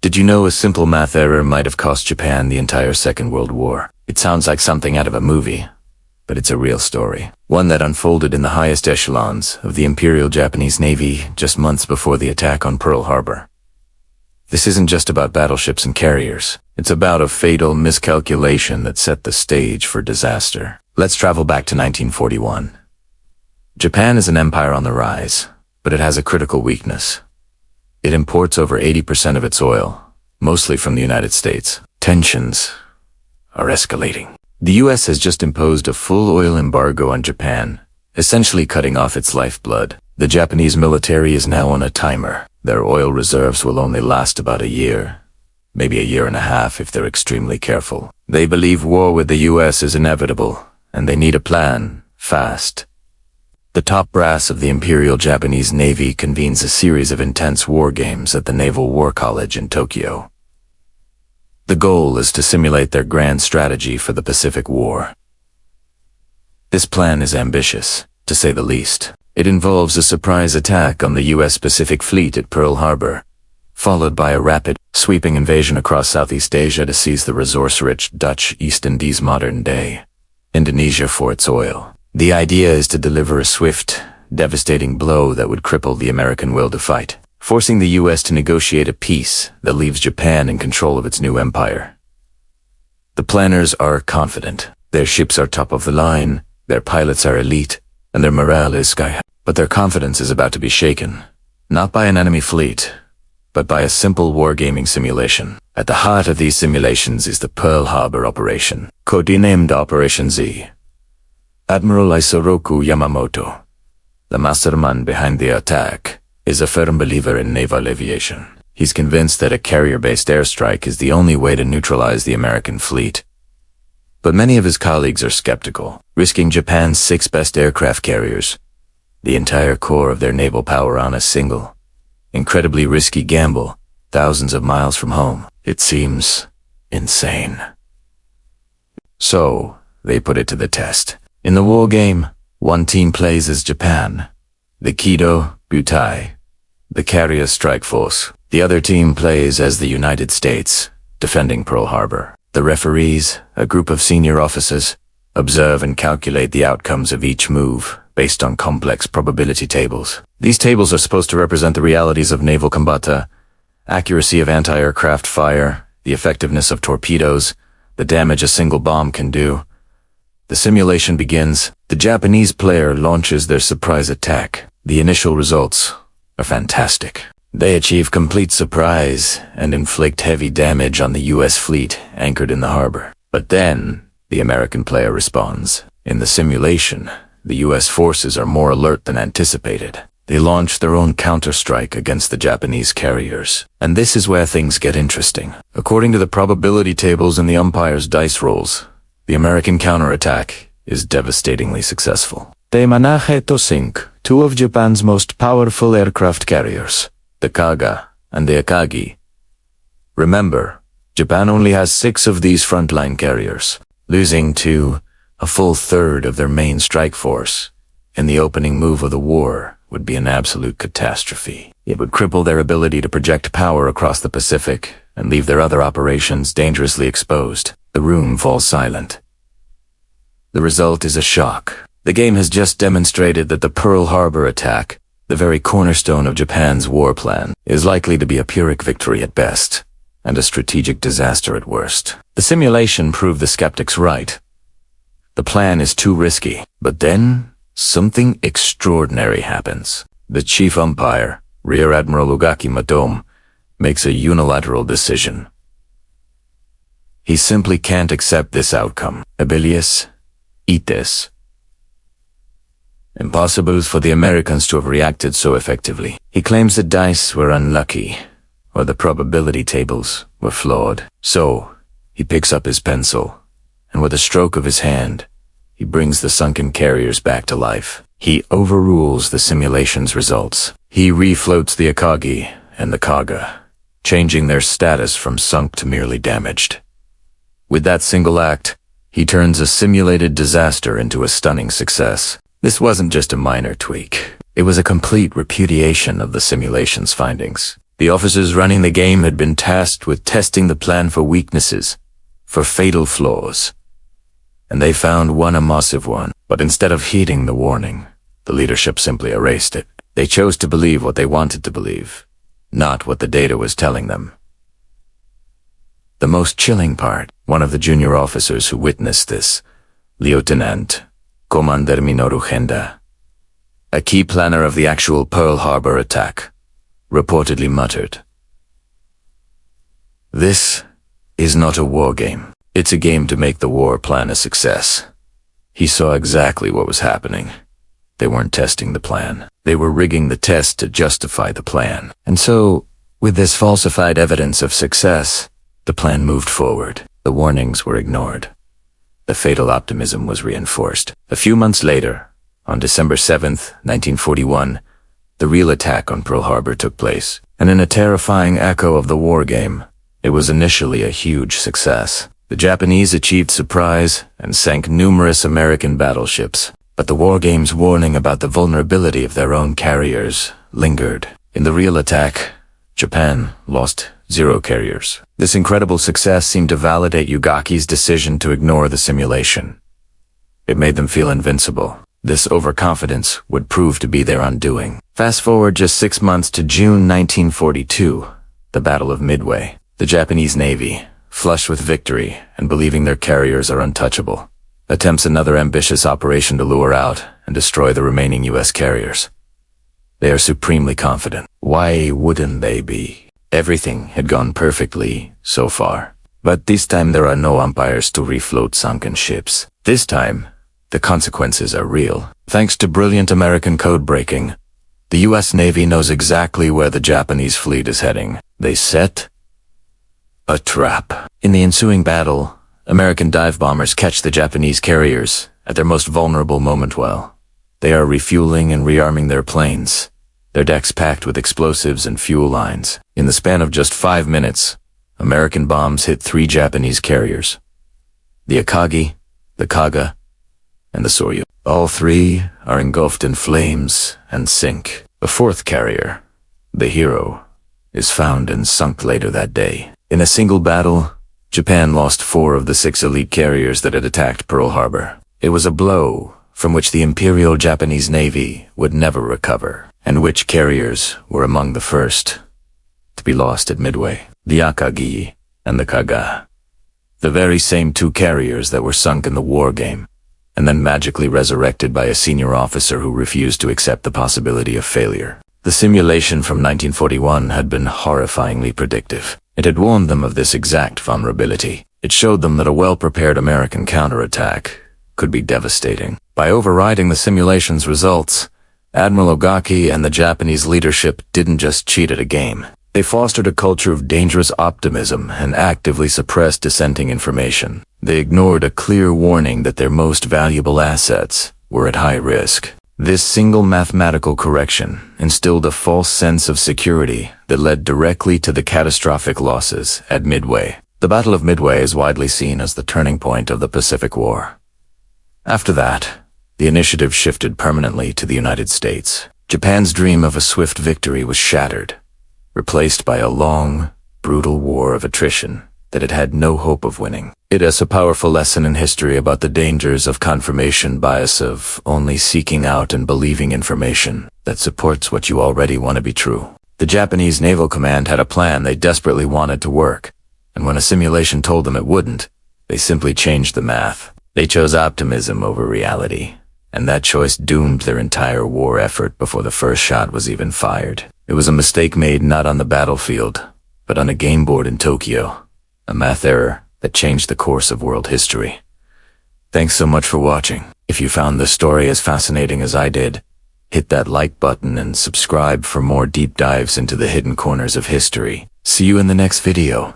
Did you know a simple math error might have cost Japan the entire Second World War? It sounds like something out of a movie, but it's a real story. One that unfolded in the highest echelons of the Imperial Japanese Navy just months before the attack on Pearl Harbor. This isn't just about battleships and carriers. It's about a fatal miscalculation that set the stage for disaster. Let's travel back to 1941. Japan is an empire on the rise, but it has a critical weakness. It imports over 80% of its oil, mostly from the United States. Tensions are escalating. The US has just imposed a full oil embargo on Japan, essentially cutting off its lifeblood. The Japanese military is now on a timer. Their oil reserves will only last about a year, maybe a year and a half if they're extremely careful. They believe war with the US is inevitable, and they need a plan, fast. The top brass of the Imperial Japanese Navy convenes a series of intense war games at the Naval War College in Tokyo. The goal is to simulate their grand strategy for the Pacific War. This plan is ambitious, to say the least. It involves a surprise attack on the US Pacific Fleet at Pearl Harbor, followed by a rapid, sweeping invasion across Southeast Asia to seize the resource-rich Dutch East Indies modern-day Indonesia for its oil. The idea is to deliver a swift, devastating blow that would cripple the American will to fight, forcing the US to negotiate a peace that leaves Japan in control of its new empire. The planners are confident. Their ships are top of the line, their pilots are elite, and their morale is sky high. But their confidence is about to be shaken, not by an enemy fleet, but by a simple wargaming simulation. At the heart of these simulations is the Pearl Harbor operation, codenamed Operation Z. Admiral Isoroku Yamamoto, the mastermind behind the attack, is a firm believer in naval aviation. He's convinced that a carrier-based airstrike is the only way to neutralize the American fleet. But many of his colleagues are skeptical, risking Japan's 6 best aircraft carriers, the entire core of their naval power on a single, incredibly risky gamble, thousands of miles from home. It seems insane. So, they put it to the test. In the war game, one team plays as Japan, the Kido Butai, the carrier strike force. The other team plays as the United States, defending Pearl Harbor. The referees, a group of senior officers, observe and calculate the outcomes of each move based on complex probability tables. These tables are supposed to represent the realities of naval combat, accuracy of anti-aircraft fire, the effectiveness of torpedoes, the damage a single bomb can do. The simulation begins. The Japanese player launches their surprise attack. The initial results are fantastic. They achieve complete surprise and inflict heavy damage on the US fleet anchored in the harbor. But then, the American player responds. In the simulation, the US forces are more alert than anticipated. They launch their own counterstrike against the Japanese carriers. And this is where things get interesting. According to the probability tables and the umpire's dice rolls, the American counterattack is devastatingly successful. They manage to sink 2 of Japan's most powerful aircraft carriers, the Kaga and the Akagi. Remember, Japan only has 6 of these frontline carriers. Losing to a full third of their main strike force in the opening move of the war would be an absolute catastrophe. It would cripple their ability to project power across the Pacific and leave their other operations dangerously exposed. The room falls silent. The result is a shock. The game has just demonstrated that the Pearl Harbor attack, the very cornerstone of Japan's war plan, is likely to be a Pyrrhic victory at best, and a strategic disaster at worst. The simulation proved the skeptics right. The plan is too risky. But then, something extraordinary happens. The chief umpire, Rear Admiral Ugaki Matome, makes a unilateral decision. He simply can't accept this outcome. Abilius, ites. Impossible for the Americans to have reacted so effectively. He claims the dice were unlucky, or the probability tables were flawed. So, he picks up his pencil, and with a stroke of his hand, he brings the sunken carriers back to life. He overrules the simulation's results. He refloats the Akagi and the Kaga, changing their status from sunk to merely damaged. With that single act, he turns a simulated disaster into a stunning success. This wasn't just a minor tweak. It was a complete repudiation of the simulation's findings. The officers running the game had been tasked with testing the plan for weaknesses, for fatal flaws. And they found one, a massive one. But instead of heeding the warning, the leadership simply erased it. They chose to believe what they wanted to believe, not what the data was telling them. The most chilling part, one of the junior officers who witnessed this, Lieutenant Commander Minoru Henda, a key planner of the actual Pearl Harbor attack, reportedly muttered, "This is not a war game. It's a game to make the war plan a success." He saw exactly what was happening. They weren't testing the plan. They were rigging the test to justify the plan. And so, with this falsified evidence of success, the plan moved forward. The warnings were ignored. The fatal optimism was reinforced. A few months later, on December 7th, 1941, the real attack on Pearl Harbor took place. And in a terrifying echo of the war game, it was initially a huge success. The Japanese achieved surprise and sank numerous American battleships. But the war game's warning about the vulnerability of their own carriers lingered. In the real attack, Japan lost 0 carriers. This incredible success seemed to validate Ugaki's decision to ignore the simulation. It made them feel invincible. This overconfidence would prove to be their undoing. Fast forward just 6 months to June 1942, the Battle of Midway. The Japanese Navy, flushed with victory and believing their carriers are untouchable, attempts another ambitious operation to lure out and destroy the remaining U.S. carriers. They are supremely confident. Why wouldn't they be? Everything had gone perfectly so far. But this time there are no umpires to refloat sunken ships. This time, the consequences are real. Thanks to brilliant American code breaking, the U.S. Navy knows exactly where the Japanese fleet is heading. They set a trap. In the ensuing battle, American dive bombers catch the Japanese carriers at their most vulnerable moment while they are refueling and rearming their planes, their decks packed with explosives and fuel lines. In the span of just 5 minutes, American bombs hit 3 Japanese carriers: the Akagi, the Kaga, and the Soryu. All 3 are engulfed in flames and sink. The 4th carrier, the Hero, is found and sunk later that day. In a single battle, Japan lost 4 of the 6 elite carriers that had attacked Pearl Harbor. It was a blow from which the Imperial Japanese Navy would never recover, and which carriers were among the first to be lost at Midway: the Akagi and the Kaga. The very same 2 carriers that were sunk in the war game, and then magically resurrected by a senior officer who refused to accept the possibility of failure. The simulation from 1941 had been horrifyingly predictive. It had warned them of this exact vulnerability. It showed them that a well-prepared American counterattack could be devastating. By overriding the simulation's results, Admiral Ogaki and the Japanese leadership didn't just cheat at a game. They fostered a culture of dangerous optimism and actively suppressed dissenting information. They ignored a clear warning that their most valuable assets were at high risk. This single mathematical correction instilled a false sense of security that led directly to the catastrophic losses at Midway. The Battle of Midway is widely seen as the turning point of the Pacific War. After that, the initiative shifted permanently to the United States. Japan's dream of a swift victory was shattered, replaced by a long, brutal war of attrition that it had no hope of winning. It is a powerful lesson in history about the dangers of confirmation bias, of only seeking out and believing information that supports what you already want to be true. The Japanese Naval Command had a plan they desperately wanted to work, and when a simulation told them it wouldn't, they simply changed the math. They chose optimism over reality, and that choice doomed their entire war effort before the first shot was even fired. It was a mistake made not on the battlefield, but on a game board in Tokyo. A math error that changed the course of world history. Thanks so much for watching. If you found this story as fascinating as I did, hit that like button and subscribe for more deep dives into the hidden corners of history. See you in the next video.